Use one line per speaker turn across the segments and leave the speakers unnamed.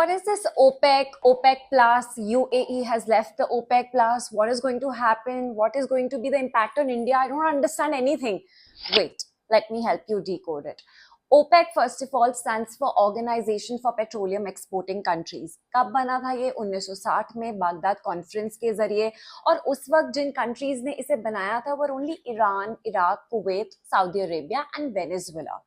What is this OPEC, OPEC plus? UAE has left the OPEC plus. What is going to happen? What is going to be the impact on India? I don't understand anything. Wait, let me help you decode it. OPEC, first of all, stands for Organization for Petroleum Exporting Countries. कब बना था ये 1960 में Baghdad conference के जरिए, और उस वक्त जिन कंट्रीज ने इसे बनाया था वो only Iran, Iraq, Kuwait, Saudi Arabia and Venezuela.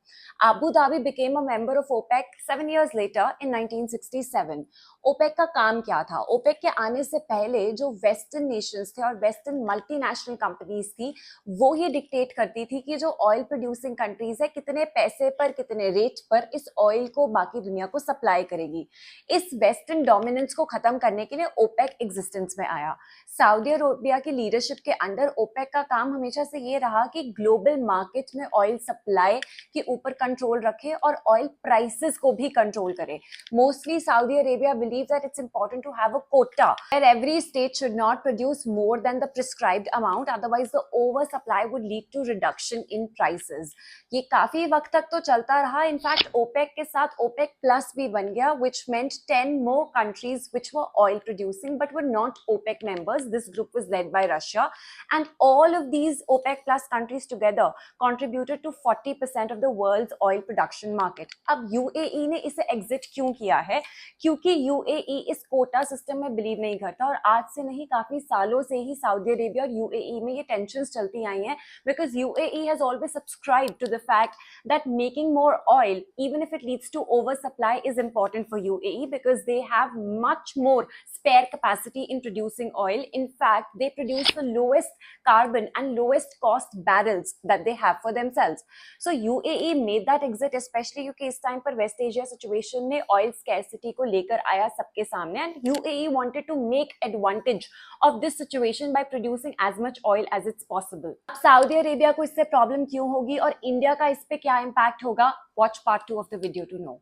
Abu Dhabi became a member of OPEC 7 years later in 1967. OPEC का काम क्या था? OPEC के आने से पहले जो वेस्टर्न नेशंस थे और वेस्टर्न मल्टीनेशनल कंपनीज थी, वो ही डिक्टेट करती थी कि जो ऑयल प्रोड्यूसिंग कंट्रीज है कितने पैसे पर, कितने रेट पर इस ऑयल को बाकी दुनिया को सप्लाई करेगी. इस वेस्टर्न डोमिनेंस को खत्म करने के लिए ओपेक एग्जिस्टेंस में आया. सऊदी अरेबिया की लीडरशिप के अंडर ओपेक का काम हमेशा से ये रहा कि ग्लोबल मार्केट में ऑयल सप्लाई के ऊपर कंट्रोल रखे और ऑयल प्राइसेस को भी कंट्रोल करे. Mostly Saudi Arabia believes that it's important to have a quota where every state should not produce more than the prescribed amount, otherwise the oversupply would lead to reduction in prices. ये काफी वक्त तक तो चलता रहा. In fact OPEC के साथ OPEC plus भी बन गया, which meant 10 more countries which were oil producing but were not OPEC members. This group was led by Russia, and all of these OPEC plus countries together contributed to 40% of the world's oil production market. अब UAE ने इसे exit क्यों किया है? क्योंकि UAE इस quota system में believe नहीं करता, और आज से नहीं काफी सालों से ही सऊदी अरेबिया और UAE में ये टेंशंस चलती आई हैं, because UAE has always subscribed to the fact that making more oil, even if it leads to oversupply, is important for UAE because they have much more spare capacity in producing oil. In fact, they produce the lowest carbon and lowest cost barrels that they have for themselves. So UAE made that exit, especially क्योंकि इस time पर waste Asia situation ने oil scarcity को लेकर आया सबके सामने, and UAE wanted to make advantage of this situation by producing as much oil as it's possible. Saudi Arabia को इससे प्रॉब्लम क्यों होगी और इंडिया का इस पे क्या इम्पैक्ट होगा? Watch part 2 of the video to no.